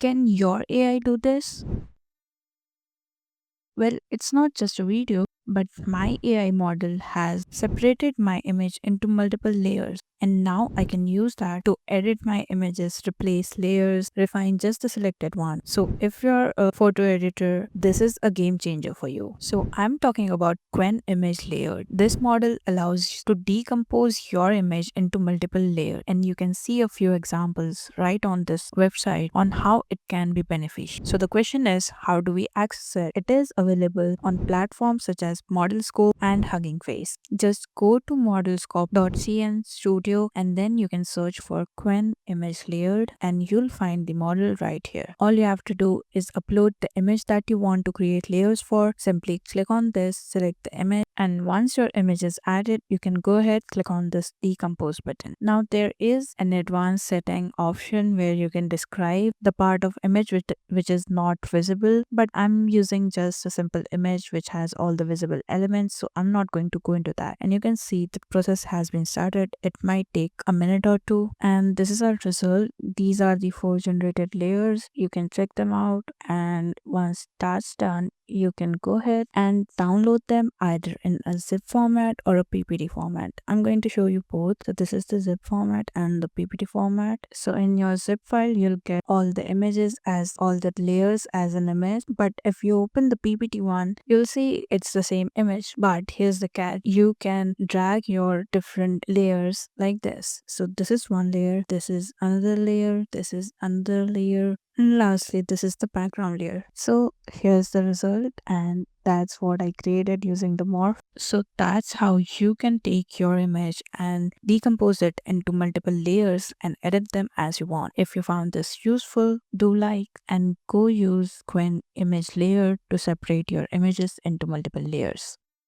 Can your AI do this? Well, it's not just a video, but my AI model has separated my image into multiple layers. And now I can use that to edit my images, replace layers, refine just the selected one. So if you're a photo editor, this is a game changer for you. So I'm talking about QWEN-Image layered. This model allows you to decompose your image into multiple layers, and you can see a few examples right on this website on how it can be beneficial. So the question is, how do we access it? It is available on platforms such as ModelScope and Hugging Face. Just go to modelscope.cn studio and then you can search for QWEN-Image layered and you'll find the model right here. All you have to do is upload the image that you want to create layers for. Simply click on this, select the image, and once your image is added, you can go ahead, click on this decompose button. Now there is an advanced setting option where you can describe the part of image which is not visible, but I'm using just a simple image which has all the visible elements, so I'm not going to go into that. And you can see the process has been started. It might take a minute or two, and this is our result. These are the 4 generated layers. You can check them out, and once that's done, you can go ahead and download them either in a zip format or a PPT format. I'm going to show you both. So this is the zip format and the PPT format. So in your zip file, you'll get all the images as all the layers as an image. But if you open the PPT one, you'll see it's the same image. But here's the catch. You can drag your different layers like this. So this is one layer, this is another layer, this is another layer, and lastly, this is the background layer. So here's the result, and that's what I created using the morph. So that's how you can take your image and decompose it into multiple layers and edit them as you want. If you found this useful, do like and go use QWEN-Image layer to separate your images into multiple layers.